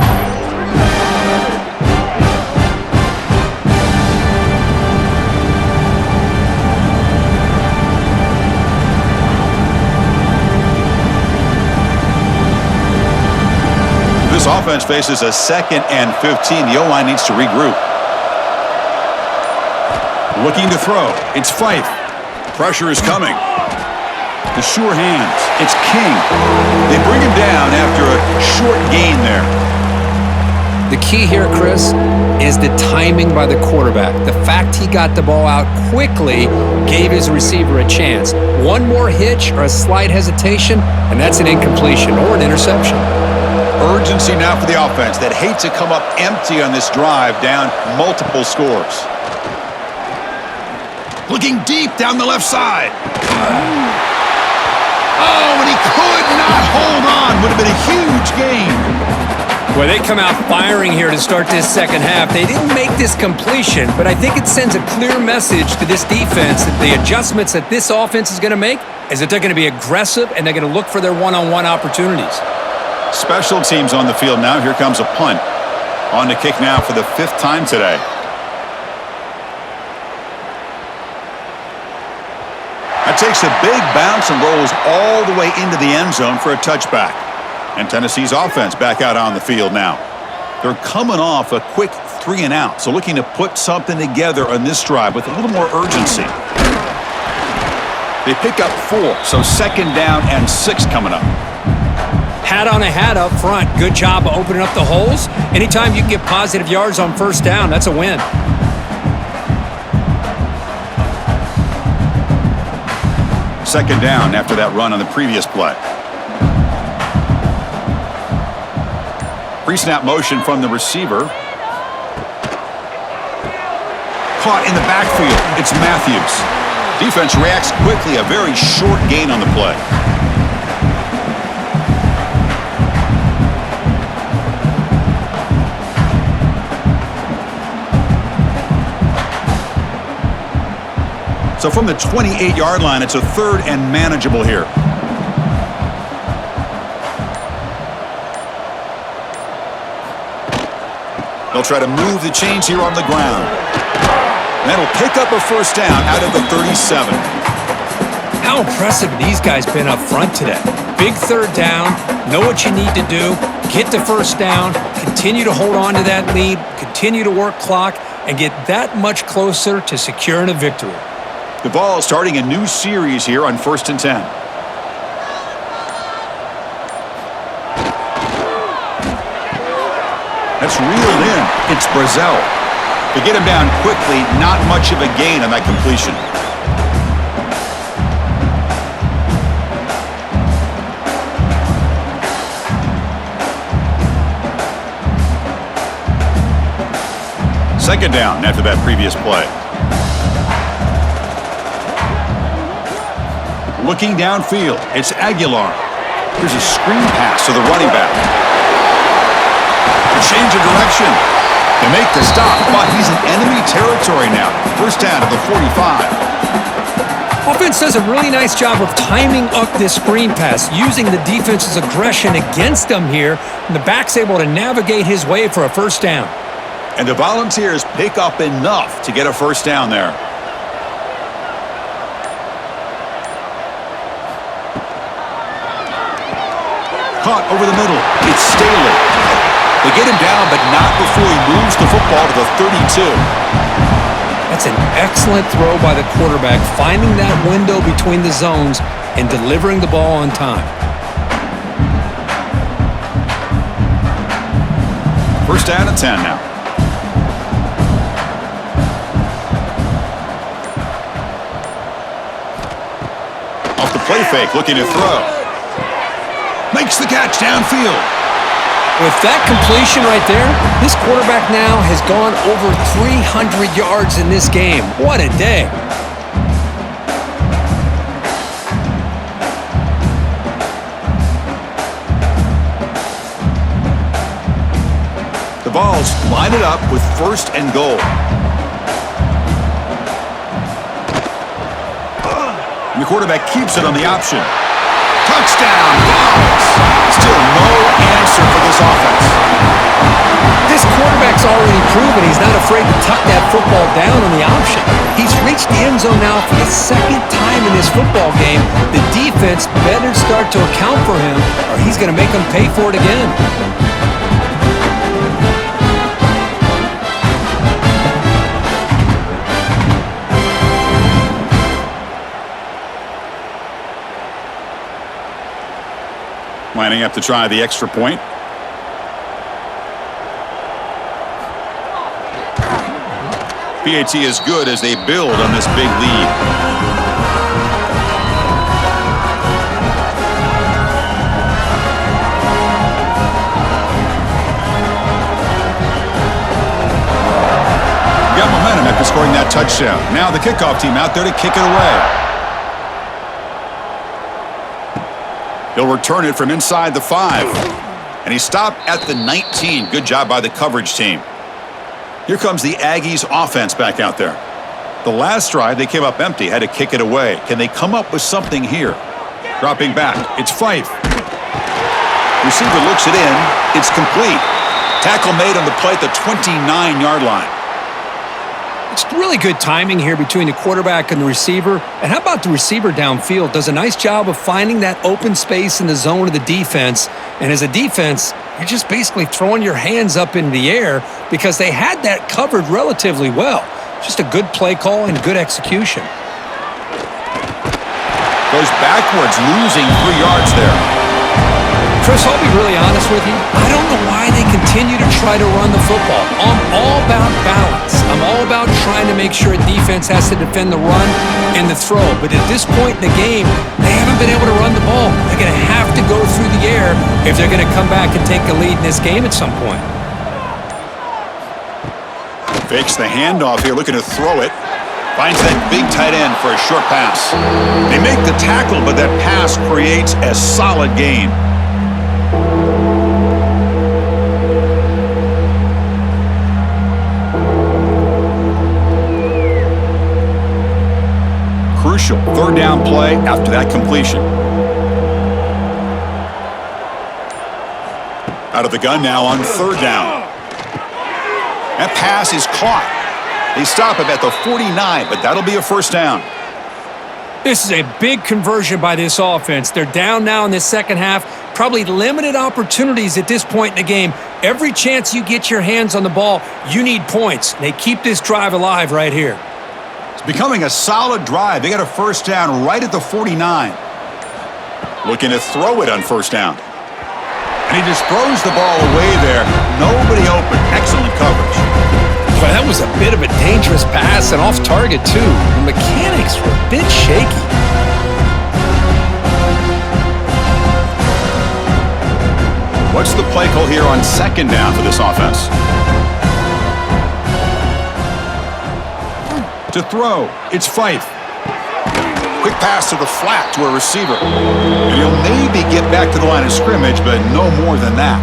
This offense faces a 2nd and 15. The O-line needs to regroup. Looking to throw. It's Fife. Pressure is coming. The sure hands. It's King. They bring him down after a short gain there. The key here, Chris, is the timing by the quarterback. The fact he got the ball out quickly gave his receiver a chance. One more hitch or a slight hesitation, and that's an incompletion or an interception. Urgency now for the offense that hates to come up empty on this drive, down multiple scores. Looking deep down the left side. Oh, and he could not hold on. Would have been a huge gain. Well, they come out firing here to start this second half. They didn't make this completion, but I think it sends a clear message to this defense that the adjustments that this offense is going to make is that they're going to be aggressive and they're going to look for their one-on-one opportunities. Special teams on the field now. Here comes a punt. On the kick now for the 5th time today. That takes a big bounce and rolls all the way into the end zone for a touchback. And Tennessee's offense back out on the field now. They're coming off a quick 3 and out, so looking to put something together on this drive with a little more urgency. They pick up 4, so 2nd down and 6 coming up. Hat on a hat up front. Good job of opening up the holes. Anytime you can get positive yards on 1st down, that's a win. Second down after that run on the previous play. Pre-snap motion from the receiver. Caught in the backfield. It's Matthews. Defense reacts quickly. A very short gain on the play. So from the 28-yard line, it's a 3rd and manageable here. They'll try to move the chains here on the ground. That'll pick up a 1st down out of the 37. How impressive these guys been up front today. Big 3rd down, know what you need to do, get the 1st down, continue to hold on to that lead, continue to work clock, and get that much closer to securing a victory. The ball is starting a new series here on 1st and 10. That's reeled in. It's Brazel. To get him down quickly, not much of a gain on that completion. Second down after that previous play. Looking downfield, it's Aguilar. Here's a screen pass to the running back. A change of direction. They make the stop, but he's in enemy territory now. 1st down at the 45. Offense does a really nice job of timing up this screen pass, using the defense's aggression against them here, and the back's able to navigate his way for a 1st down. And the Volunteers pick up enough to get a 1st down there. Caught over the middle. It's Staley. They get him down, but not before he moves the football to the 32. That's an excellent throw by the quarterback, finding that window between the zones and delivering the ball on time. 1st down and 10 now. Off the play fake, looking to throw. Makes the catch downfield. With that completion right there, this quarterback now has gone over 300 yards in this game. What a day. The Vols line it up with 1st and goal. And the quarterback keeps it on the option. Touchdown, Vols! Still no answer for this offense. This quarterback's already proven he's not afraid to tuck that football down on the option. He's reached the end zone now for the 2nd time in this football game. The defense better start to account for him, or he's going to make them pay for it again. Lining up to try the extra point. PAT is good as they build on this big lead. Got momentum after scoring that touchdown. Now the kickoff team out there to kick it away. He'll return it from inside the 5. And he stopped at the 19. Good job by the coverage team. Here comes the Aggies offense back out there. The last drive, they came up empty, had to kick it away. Can they come up with something here? Dropping back, it's Fife. Receiver looks it in. It's complete. Tackle made on the play at the 29-yard line. It's really good timing here between the quarterback and the receiver. And how about the receiver downfield? Does a nice job of finding that open space in the zone of the defense. And as a defense, You're just basically throwing your hands up in the air because they had that covered relatively well. Just a good play call and good execution. Goes backwards, losing 3 yards there. Chris, I'll be really honest with you. I don't know why they continue to try to run the football. I'm all about balance. I'm all about trying to make sure a defense has to defend the run and the throw. But at this point in the game, they haven't been able to run the ball. They're going to have to go through the air if they're going to come back and take the lead in this game at some point. Fakes the handoff here, looking to throw it. Finds that big tight end for a short pass. They make the tackle, but that pass creates a solid gain. Crucial 3rd down play after that completion. Out of the gun now on 3rd down. That pass is caught. They stop him at the 49, but that'll be a 1st down. This is a big conversion by this offense. They're down now in the second half. Probably limited opportunities at this point in the game. Every chance you get your hands on the ball, you need points. They keep this drive alive right here. It's becoming a solid drive. They got a 1st down right at the 49. Looking to throw it on 1st down. And he just throws the ball away there. Nobody open. Excellent coverage. Well, that was a bit of a dangerous pass and off target, too. The mechanics were a bit shaky. What's the play call here on 2nd down for this offense? To throw, it's Fife. Quick pass to the flat to a receiver. And he'll maybe get back to the line of scrimmage, but no more than that.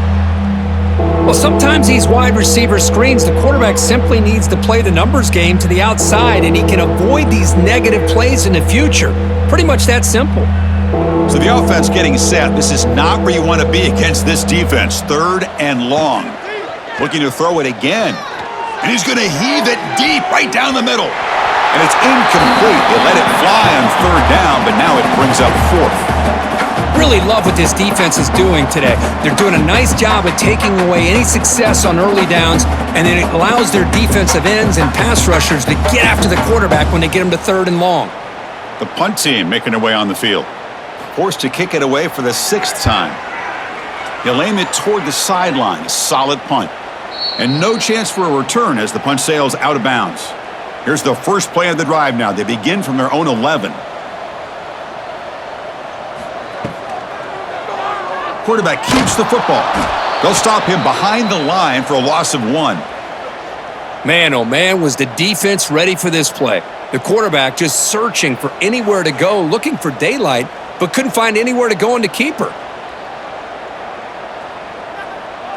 Well, sometimes these wide receiver screens, the quarterback simply needs to play the numbers game to the outside, and he can avoid these negative plays in the future. Pretty much that simple. So the offense getting set. This is not where you want to be against this defense. 3rd and long. Looking to throw it again. And he's going to heave it deep right down the middle. And it's incomplete. They let it fly on 3rd down, but now it brings up 4th. Really love what this defense is doing today. They're doing a nice job of taking away any success on early downs, and then it allows their defensive ends and pass rushers to get after the quarterback when they get them to 3rd and long. The punt team making their way on the field. Forced to kick it away for the 6th time. He'll aim it toward the sideline. A solid punt. And no chance for a return as the punt sails out of bounds. Here's the first play of the drive now. They begin from their own 11. Quarterback keeps the football. They'll stop him behind the line for a loss of 1. Man, oh man, was the defense ready for this play. The quarterback just searching for anywhere to go, looking for daylight, but couldn't find anywhere to go in the keeper.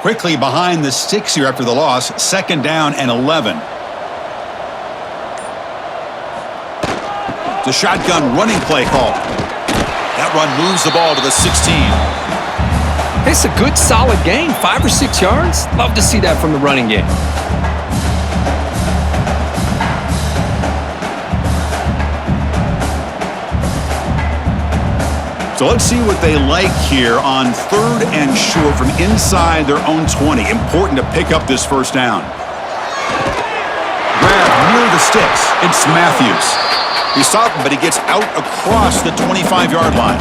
Quickly behind the sticks here after the loss. 2nd down and 11. The shotgun running play call. That run moves the ball to the 16. It's a good, solid gain, 5 or 6 yards. Love to see that from the running game. So let's see what they like here on 3rd and short from inside their own 20. Important to pick up this 1st down. Grab near the sticks. It's Matthews. He stopped him, but he gets out across the 25-yard line.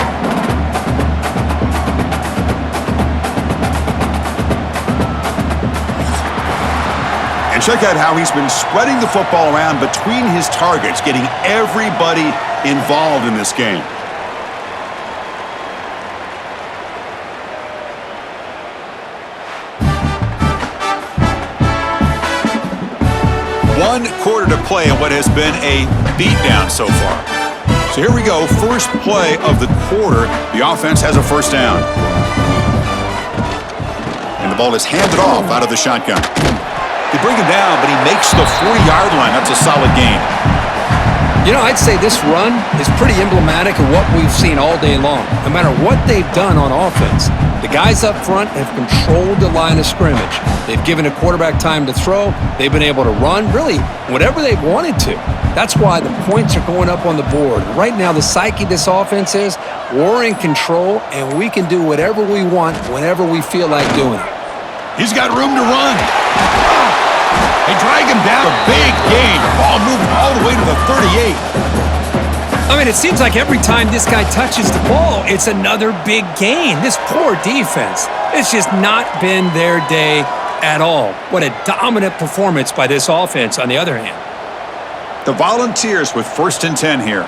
And check out how he's been spreading the football around between his targets, getting everybody involved in this game. One quarter to play in what has been a beatdown so far. So here we go, first play of the quarter. The offense has a 1st down. And the ball is handed off out of the shotgun. They bring him down, but he makes the 40-yard line. That's a solid gain. You know, I'd say this run is pretty emblematic of what we've seen all day long. No matter what they've done on offense, the guys up front have controlled the line of scrimmage. They've given a quarterback time to throw. They've been able to run, really, whatever they've wanted to. That's why the points are going up on the board. Right now, the psyche of this offense is we're in control, and we can do whatever we want whenever we feel like doing it. He's got room to run. They drag him down. A big gain. Ball moved all the way to the 38. I mean, it seems like every time this guy touches the ball, it's another big gain. This poor defense, it's just not been their day at all. What a dominant performance by this offense, on the other hand. The Volunteers with 1st and 10 here.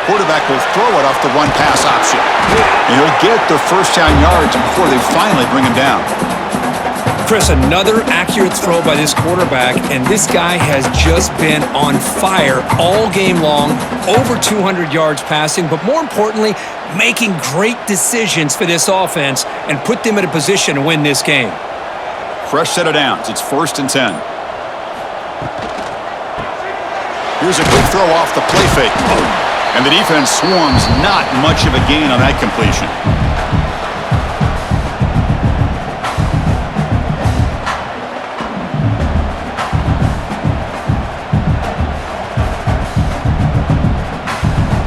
Quarterback will throw it off the run-pass option. And he'll get the first down yards before they finally bring him down. Chris, another accurate throw by this quarterback, and this guy has just been on fire all game long, over 200 yards passing, but more importantly, making great decisions for this offense and put them in a position to win this game. Fresh set of downs. It's 1st and 10. Here's a good throw off the play fake. And the defense swarms, not much of a gain on that completion.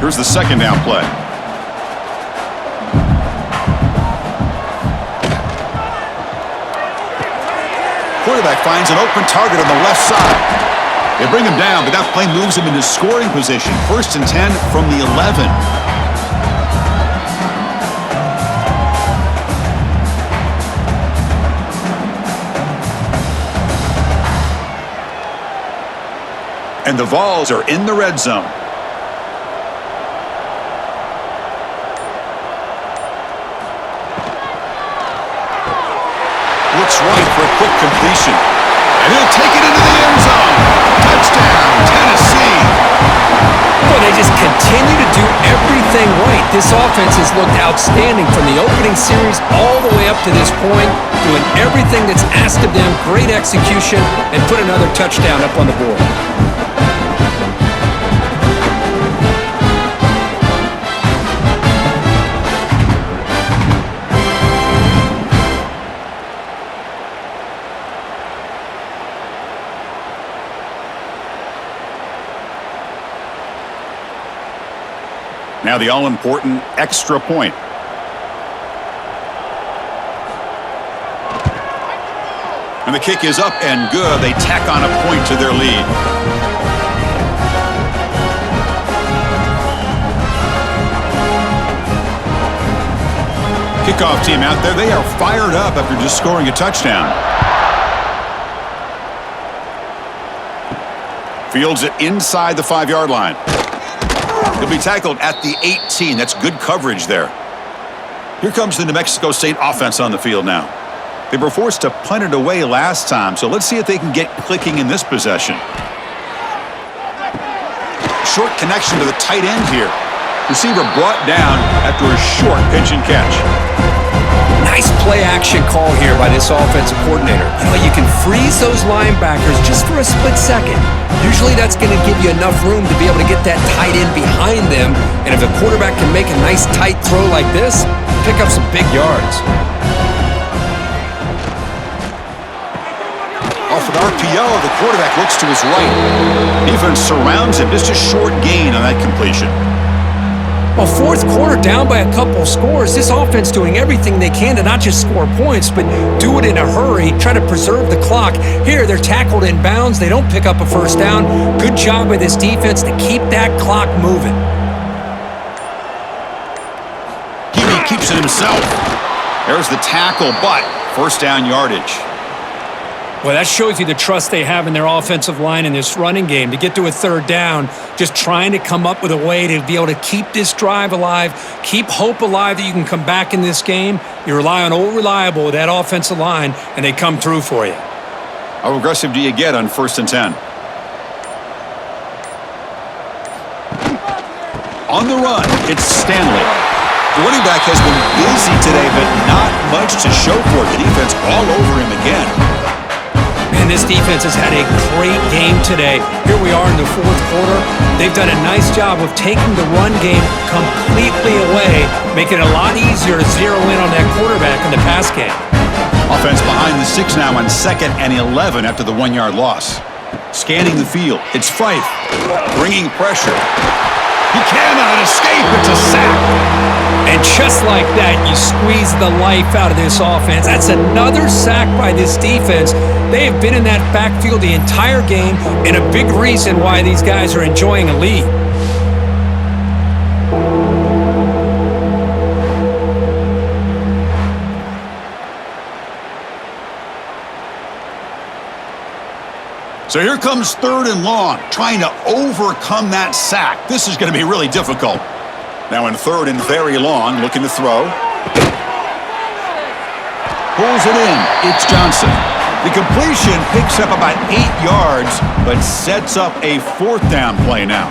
Here's the 2nd down play. Quarterback finds an open target on the left side. They bring him down, but that play moves him into scoring position. 1st and 10 from the 11. And the Vols are in the red zone. Looks right for a quick completion. And he'll take it into the end zone. Touchdown, Tennessee. Well, they just continue to do everything right. This offense has looked outstanding from the opening series all the way up to this point, doing everything that's asked of them, great execution, and put another touchdown up on the board. Now the all-important extra point. And the kick is up and good. They tack on a point to their lead. Kickoff team out there. They are fired up after just scoring a touchdown. Fields it inside the 5-yard line. He'll be tackled at the 18. That's good coverage there. Here comes the New Mexico State offense on the field now. They were forced to punt it away last time, so let's see if they can get clicking in this possession. Short connection to the tight end here. Receiver brought down after a short pitch and catch. Nice play-action call here by this offensive coordinator. You know, you can freeze those linebackers just for a split second. Usually that's going to give you enough room to be able to get that tight end behind them. And if a quarterback can make a nice tight throw like this, pick up some big yards. Off an RPO, the quarterback looks to his right. Defense surrounds him. Just a short gain on that completion. Well, fourth quarter down by a couple of scores. This offense doing everything they can to not just score points, but do it in a hurry, try to preserve the clock. Here, they're tackled in bounds. They don't pick up a first down. Good job by this defense to keep that clock moving. He keeps it himself. There's the tackle, but first down yardage. Well, that shows you the trust they have in their offensive line in this running game. To get to a third down, just trying to come up with a way to be able to keep this drive alive, keep hope alive that you can come back in this game. You rely on old reliable with that offensive line, and they come through for you. How aggressive do you get on 1st and 10? On the run, it's Stanley. The running back has been busy today, but not much to show for it. The defense all over him again. Man, this defense has had a great game today. Here we are in the fourth quarter. They've done a nice job of taking the run game completely away, making it a lot easier to zero in on that quarterback in the pass game. Offense behind the 6 now on 2nd and 11 after the 1-yard loss. Scanning the field, it's Fife, bringing pressure. He cannot escape. It's a sack. And just like that, you squeeze the life out of this offense. That's another sack by this defense. They have been in that backfield the entire game, and a big reason why these guys are enjoying a lead. So here comes 3rd and long, trying to overcome that sack. This is going to be really difficult. Now in 3rd and very long, looking to throw. Pulls it in. It's Johnson. The completion picks up about 8 yards, but sets up a 4th down play now.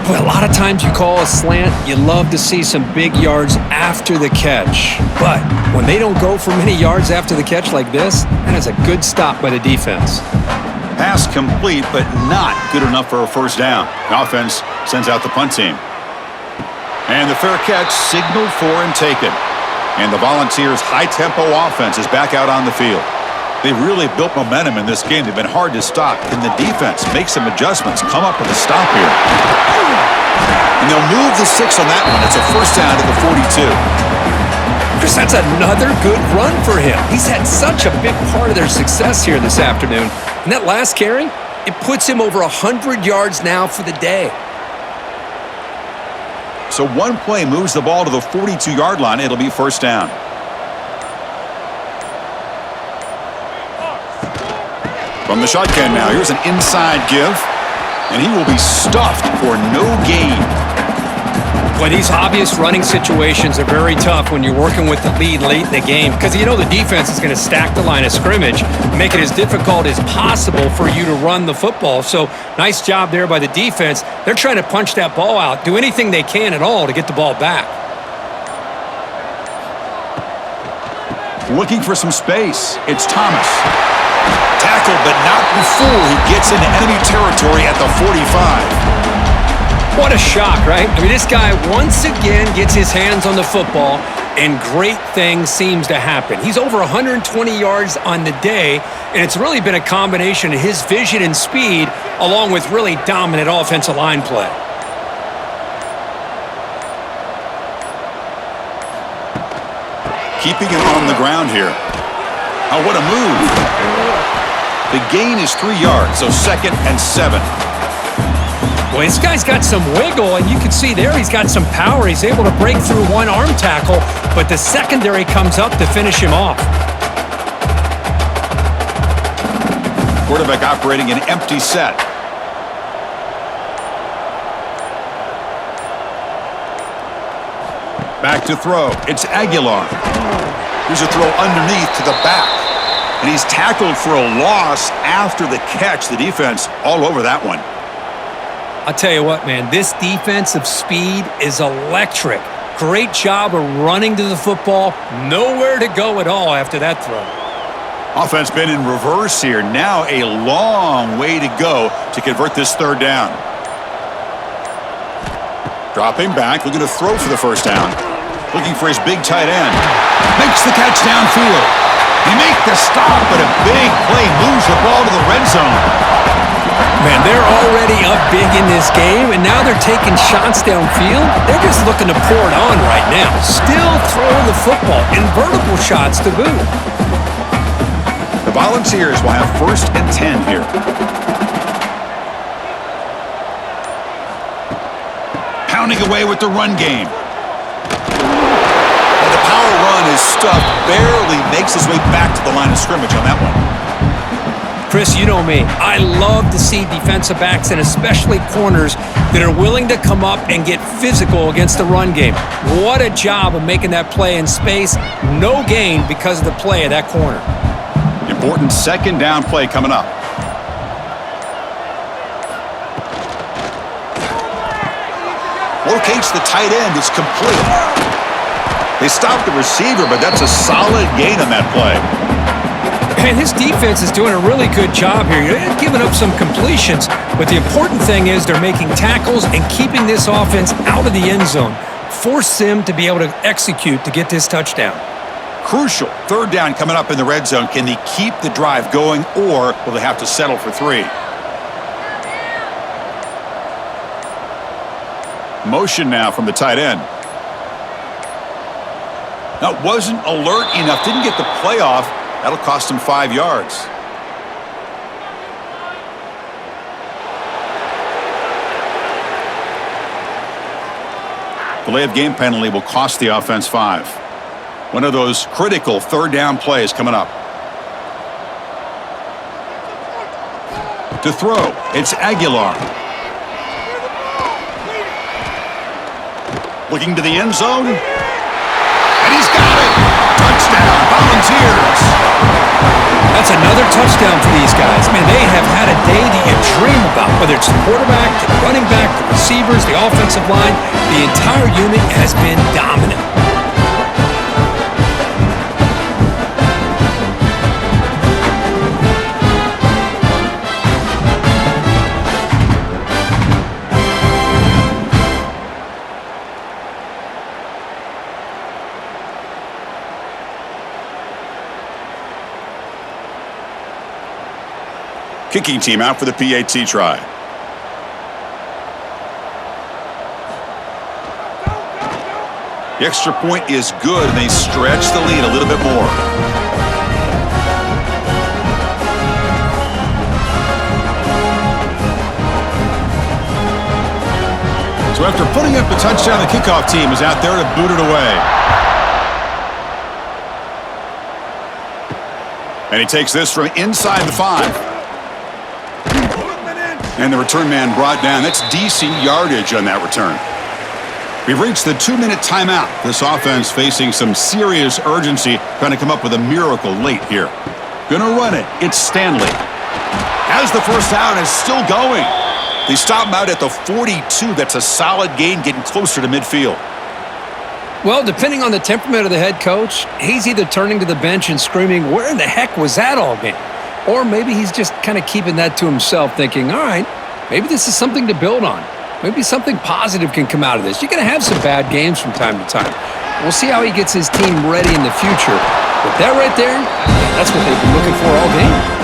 Boy, a lot of times you call a slant, you love to see some big yards after the catch. But when they don't go for many yards after the catch like this, that is a good stop by the defense. Pass complete, but not good enough for a 1st down. The offense sends out the punt team. And the fair catch signaled for and taken. And the Volunteers' high-tempo offense is back out on the field. They've really built momentum in this game. They've been hard to stop. Can the defense make some adjustments, come up with a stop here? And they'll move the 6 on that one. It's a 1st down to the 42. Chris, that's another good run for him. He's had such a big part of their success here this afternoon. And that last carry, it puts him over 100 yards now for the day. So one play moves the ball to the 42-yard line. It'll be 1st down. From the shotgun now, here's an inside give. And he will be stuffed for no gain. Boy, these obvious running situations are very tough when you're working with the lead late in the game because you know the defense is going to stack the line of scrimmage, make it as difficult as possible for you to run the football. So nice job there by the defense. They're trying to punch that ball out, do anything they can at all to get the ball back. Looking for some space. It's Thomas. Tackled, but not before he gets into enemy territory at the 45. What a shock, right? I mean, this guy once again gets his hands on the football, and great things seems to happen. He's over 120 yards on the day, and it's really been a combination of his vision and speed, along with really dominant offensive line play. Keeping it on the ground here. Oh, what a move. The gain is 3 yards, so 2nd and 7. Well, this guy's got some wiggle, and you can see there he's got some power. He's able to break through one arm tackle, but the secondary comes up to finish him off. Quarterback operating an empty set. Back to throw. It's Aguilar. Here's a throw underneath to the back. And he's tackled for a loss after the catch. The defense all over that one. I'll tell you what, man, this defensive speed is electric. Great job of running to the football. Nowhere to go at all after that throw. Offense been in reverse here. Now a long way to go to convert this 3rd down. Dropping back, looking to throw for the 1st down. Looking for his big tight end. Makes the catch downfield. He makes the stop, but a big play moves the ball to the red zone. Man, they're already up big in this game, and now they're taking shots downfield. They're just looking to pour it on right now. Still throwing the football, and vertical shots to boot. The Volunteers will have 1st and 10 here. Pounding away with the run game. And the power run is stuffed. Barely makes his way back to the line of scrimmage on that one. Chris, you know me. I love to see defensive backs and especially corners that are willing to come up and get physical against the run game. What a job of making that play in space. No gain because of the play of that corner. Important 2nd down play coming up. Locates the tight end. It's complete. They stopped the receiver, but that's a solid gain on that play. And his defense is doing a really good job here. They're giving up some completions, but the important thing is they're making tackles and keeping this offense out of the end zone. Force them to be able to execute to get this touchdown. Crucial 3rd down coming up in the red zone. Can they keep the drive going, or will they have to settle for 3? Motion now from the tight end. That wasn't alert enough. Didn't get the play off. That'll cost him 5 yards. Delay of game penalty will cost the offense 5. One of those critical third down plays coming up. To throw, it's Aguilar. Looking to the end zone. And he's got it! Touchdown, Volunteers! That's another touchdown for these guys. Man, they have had a day that you dream about. Whether it's the quarterback, the running back, the receivers, the offensive line, the entire unit has been dominant. Kicking team out for the PAT try. The extra point is good, and they stretch the lead a little bit more. So after putting up the touchdown, the kickoff team is out there to boot it away. And he takes this from inside the 5. And the return man brought down. That's decent yardage on that return. We've reached the 2-minute timeout. This offense facing some serious urgency, trying to come up with a miracle late here. Gonna run it. It's Stanley. Has the first down, is still going. They stop him out at the 42. That's a solid gain, getting closer to midfield. Well, depending on the temperament of the head coach, he's either turning to the bench and screaming, "Where in the heck was that all game?" Or maybe he's just kind of keeping that to himself, thinking, all right, maybe this is something to build on. Maybe something positive can come out of this. You're going to have some bad games from time to time. We'll see how he gets his team ready in the future. But that right there, that's what they've been looking for all game.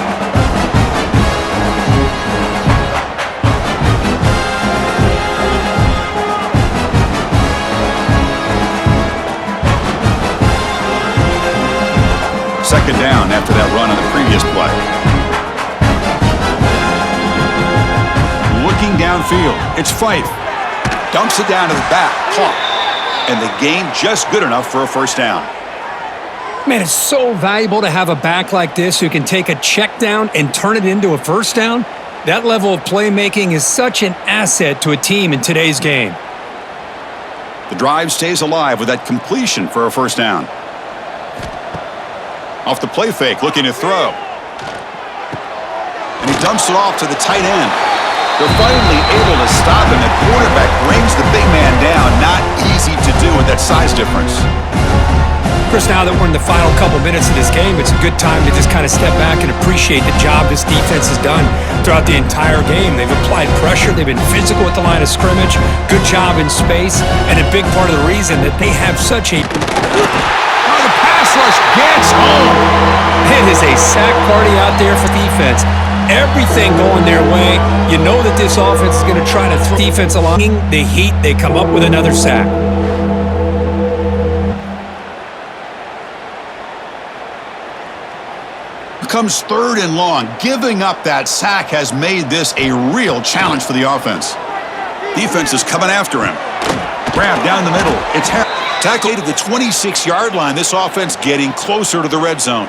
Second down after that run on the previous play. Looking downfield, it's Fife. Dumps it down to the back, caught. And the gain just good enough for a first down. Man, it's so valuable to have a back like this who can take a check down and turn it into a first down. That level of playmaking is such an asset to a team in today's game. The drive stays alive with that completion for a first down. Off the play fake, looking to throw. And he dumps it off to the tight end. They're finally able to stop him. The quarterback brings the big man down. Not easy to do with that size difference. Chris, now that we're in the final couple minutes of this game, it's a good time to just kind of step back and appreciate the job this defense has done throughout the entire game. They've applied pressure. They've been physical at the line of scrimmage. Good job in space. And a big part of the reason that they have such a... The pass rush gets home. It is a sack party out there for defense. Everything going their way. You know that this offense is going to try to throw defense along the heat. They come up with another sack. Comes third and long. Giving up that sack has made this a real challenge for the offense. Defense is coming after him. Grab down the middle. It's tackled to the 26-yard line. This offense getting closer to the red zone.